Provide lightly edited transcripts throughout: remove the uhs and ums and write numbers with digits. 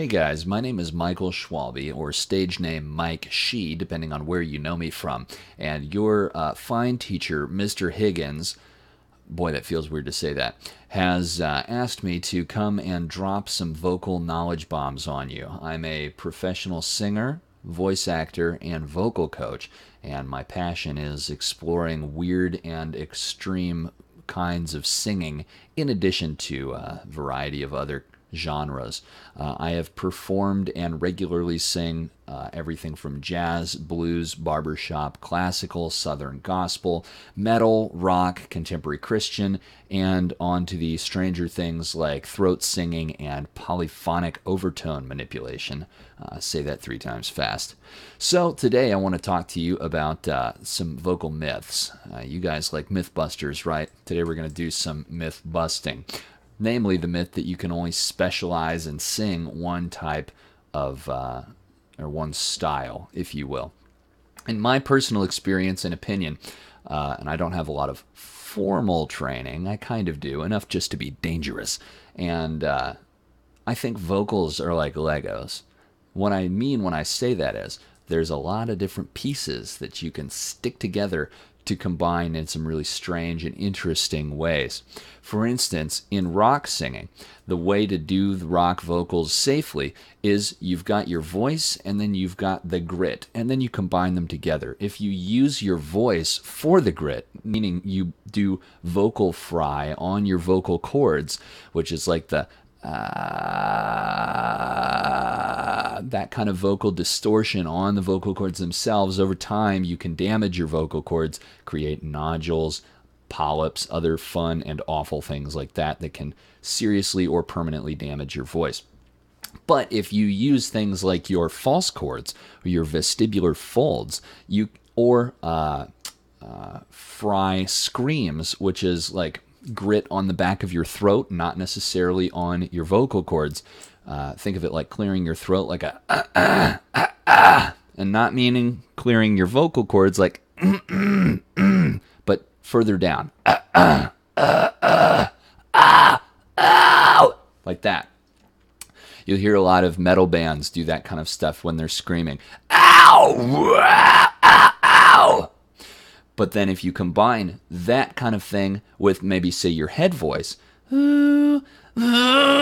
Hey guys, my name is Michael Schwalbe, or stage name Mike She, depending on where you know me from. And your fine teacher, Mr. Higgins, boy, that feels weird to say that, has asked me to come and drop some vocal knowledge bombs on you. I'm a professional singer, voice actor, and vocal coach, and my passion is exploring weird and extreme kinds of singing in addition to a variety of other genres. I have performed and regularly sing everything from jazz, blues, barbershop, classical, southern gospel, metal, rock, contemporary Christian, and on to the stranger things like throat singing and polyphonic overtone manipulation. Say that 3 times fast. So today I want to talk to you about some vocal myths. You guys like Mythbusters, right? Today we're going to do some myth busting. Namely, the myth that you can only specialize and sing one type of, or one style, if you will. In my personal experience and opinion, and I don't have a lot of formal training, I kind of do, enough just to be dangerous. And I think vocals are like Legos. What I mean when I say that is, there's a lot of different pieces that you can stick together to combine in some really strange and interesting ways. For instance, in rock singing, the way to do the rock vocals safely is you've got your voice and then you've got the grit, and then you combine them together. If you use your voice for the grit, meaning you do vocal fry on your vocal cords, which is like the that kind of vocal distortion on the vocal cords themselves, over time you can damage your vocal cords, create nodules, polyps, other fun and awful things like that that can seriously or permanently damage your voice. But if you use things like your false cords or your vestibular folds, or fry screams, which is like grit on the back of your throat, not necessarily on your vocal cords. Think of it like clearing your throat like a and not meaning clearing your vocal cords like but further down. Like that. You'll hear a lot of metal bands do that kind of stuff when they're screaming. Ow! Ow! Ow! But then if you combine that kind of thing with maybe, say, your head voice, ooh, ooh,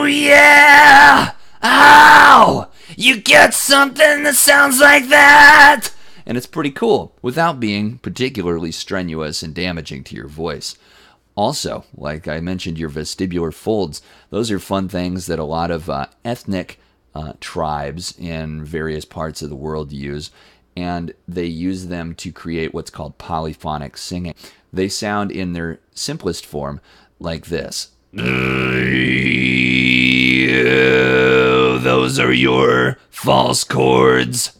yeah, ow, you get something that sounds like that. And it's pretty cool without being particularly strenuous and damaging to your voice. Also, like I mentioned, your vestibular folds, those are fun things that a lot of ethnic tribes in various parts of the world use. And they use them to create what's called polyphonic singing. They sound in their simplest form like this. Those are your false cords.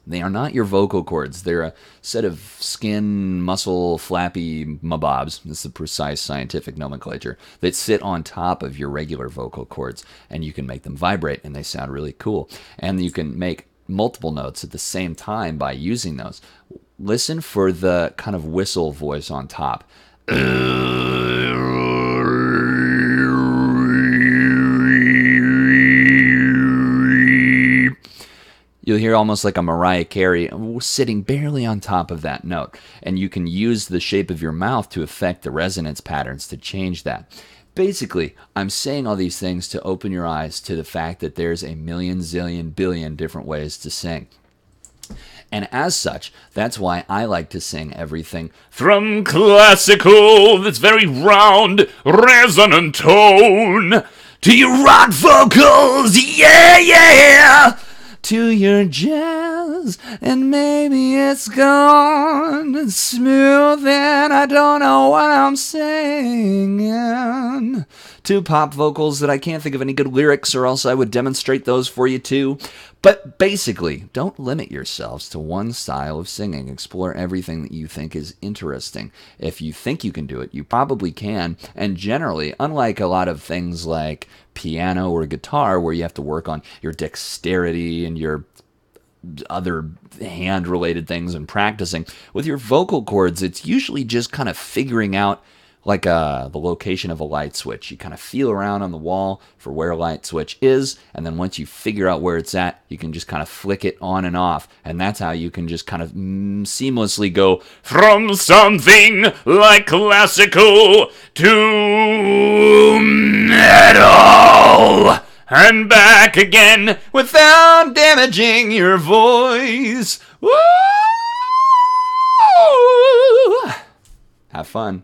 They are not your vocal cords. They're a set of skin, muscle, flappy mabobs. This is the precise scientific nomenclature that sit on top of your regular vocal cords. And you can make them vibrate, and they sound really cool. And you can make multiple notes at the same time by using those. Listen for the kind of whistle voice on top. You'll hear almost like a Mariah Carey sitting barely on top of that note. And you can use the shape of your mouth to affect the resonance patterns to change that. Basically, I'm saying all these things to open your eyes to the fact that there's a million, zillion, billion different ways to sing. And as such, that's why I like to sing everything from classical, that's very round, resonant tone, to your rock vocals, yeah, yeah, to your jazz, and maybe it's gone and smooth and I don't know what I'm singing, to pop vocals that I can't think of any good lyrics or else I would demonstrate those for you too. But basically, don't limit yourselves to one style of singing. Explore everything that you think is interesting. If you think you can do it, you probably can. And generally, unlike a lot of things like piano or guitar where you have to work on your dexterity and your other hand-related things and practicing, with your vocal cords, it's usually just kind of figuring out like the location of a light switch. You kind of feel around on the wall for where a light switch is, and then once you figure out where it's at, you can just kind of flick it on and off, and that's how you can just kind of seamlessly go from something like classical to metal and back again without damaging your voice. Woo! Have fun.